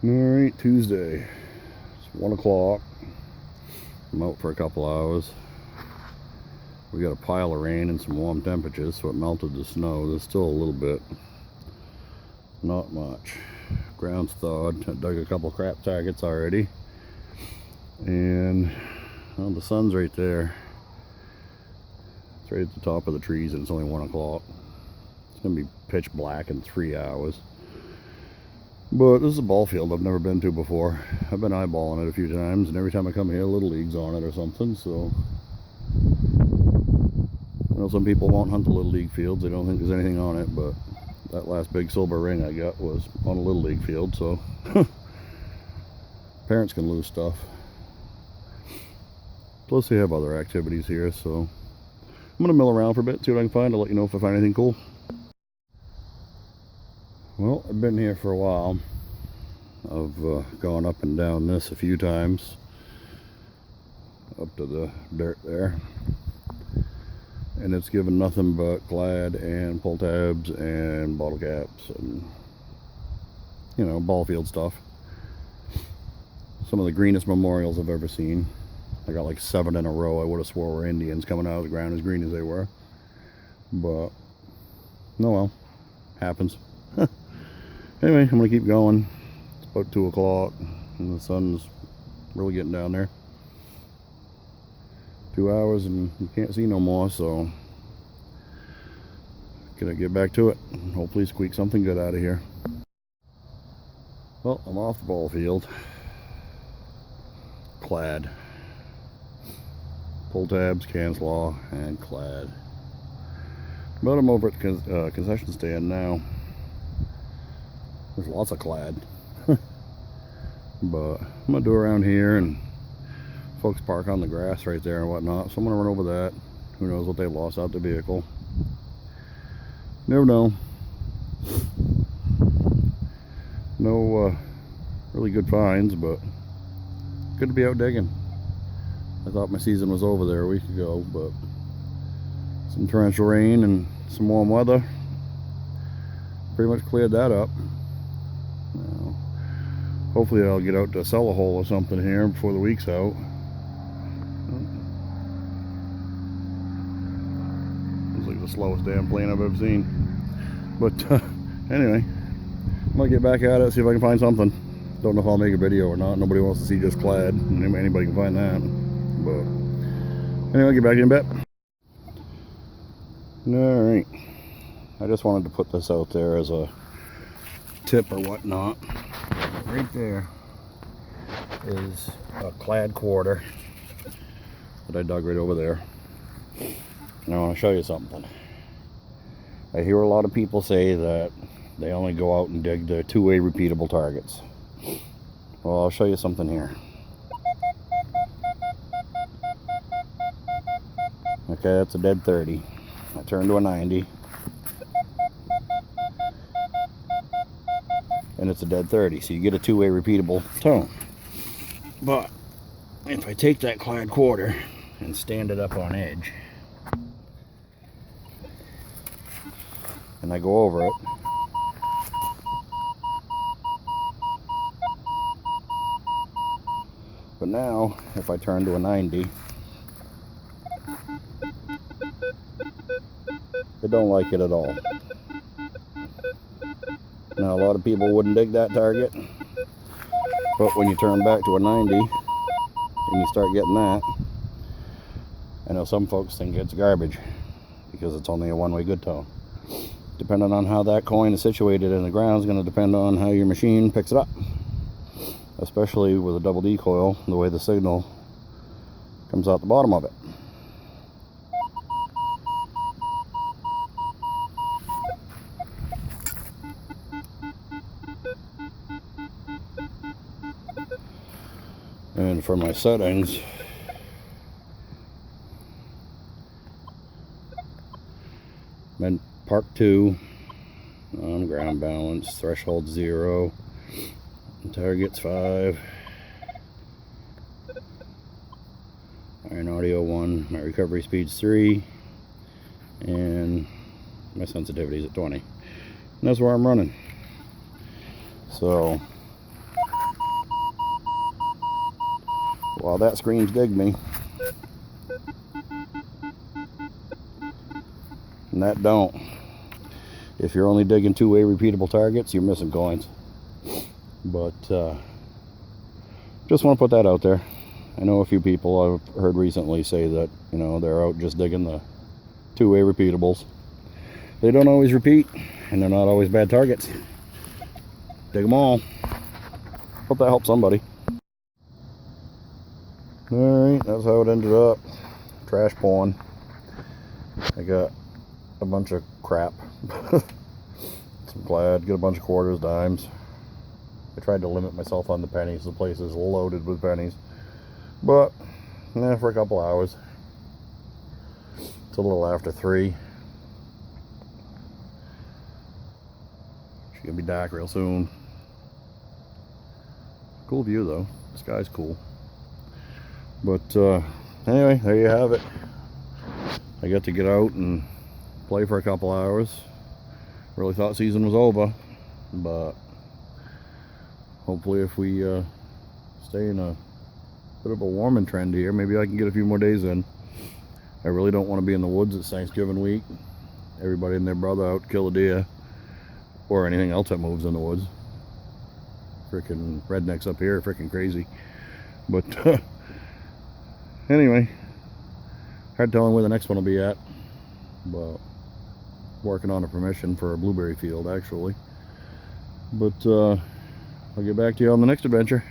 Alright, Tuesday. It's 1 o'clock. I'm out for a couple hours. We got a pile of rain and some warm temperatures, so it melted the snow. There's still a little bit. Not much. Ground's thawed. I dug a couple crap targets already. And well, the sun's right there. It's right at the top of the trees and it's only 1 o'clock. It's going to be pitch black in 3 hours. But this is a ball field I've never been to before. I've been eyeballing it a few times, and every time I come here, Little League's on it or something, so... I know some people won't hunt the Little League fields. They don't think there's anything on it, but that last big silver ring I got was on a Little League field, so... Parents can lose stuff. Plus they have other activities here, so... I'm gonna mill around for a bit, see what I can find. I'll let you know if I find anything cool. Well, I've been here for a while. I've gone up and down this a few times. Up to the dirt there. And it's given nothing but clad and pull tabs and bottle caps and, you know, ball field stuff. Some of the greenest memorials I've ever seen. I got like 7 in a row. I would have swore were Indians coming out of the ground as green as they were. But, no well, happens. Anyway, I'm going to keep going. It's about 2 o'clock and the sun's really getting down there. 2 hours and you can't see no more, so gonna get back to it and hopefully squeak something good out of here. Well, I'm off the ball field. Clad. Pull tabs, Canslaw, and clad. But I'm over at the concession stand now. There's lots of clad. But I'm gonna do around here, and folks park on the grass right there and whatnot, so I'm gonna run over that. Who knows what they lost out the vehicle. Never know. No really good finds, but good to be out digging. I thought my season was over there a week ago, but some torrential rain and some warm weather pretty much cleared that up. Now, hopefully I'll get out to sell a hole or something here before the week's out. It's like the slowest damn plane I've ever seen. But anyway, I'm gonna get back at it, see if I can find something. Don't know if I'll make a video or not. Nobody wants to see just clad. Anybody can find that. But anyway, I'll get back in a bit. Alright. I just wanted to put this out there as a tip or whatnot. Right there is a clad quarter that I dug right over there. Now I want to show you something. I hear a lot of people say that they only go out and dig the two-way repeatable targets. Well, I'll show you something here. Okay, that's a dead 30. I turn to a 90. And it's a dead 30, so you get a two-way repeatable tone. But if I take that clad quarter and stand it up on edge, and I go over it, but now if I turn to a 90, I don't like it at all. Now a lot of people wouldn't dig that target, but when you turn back to a 90 and you start getting that, I know some folks think it's garbage because it's only a one-way good tone. Depending on how that coin is situated in the ground is going to depend on how your machine picks it up, especially with a double D coil, the way the signal comes out the bottom of it. And for my settings, I'm Park 2 on ground balance, threshold 0, target's 5, iron audio 1, my recovery speed's 3, and my sensitivity's at 20. And that's where I'm running. So while that screams dig me. And that don't. If you're only digging two-way repeatable targets, you're missing coins. But just want to put that out there. I know a few people I've heard recently say that, you know, they're out just digging the two-way repeatables. They don't always repeat, and they're not always bad targets. Dig them all. Hope that helps somebody. Alright, that's how it ended up. Trash pulling. I got a bunch of crap. I'm glad. Get a bunch of quarters, dimes. I tried to limit myself on the pennies. The place is loaded with pennies. But, yeah, for a couple hours. It's a little after 3. It's gonna be dark real soon. Cool view though. The sky's cool. But anyway, there you have it. I got to get out and play for a couple hours. Really thought season was over, but hopefully if we stay in a bit of a warming trend here, maybe I can get a few more days in. I really don't want to be in the woods. It's Thanksgiving week. Everybody and their brother out kill a deer or anything else that moves in the woods. Freaking rednecks up here are freaking crazy. But anyway, hard telling where the next one will be at, but working on a permission for a blueberry field actually. But I'll get back to you on the next adventure.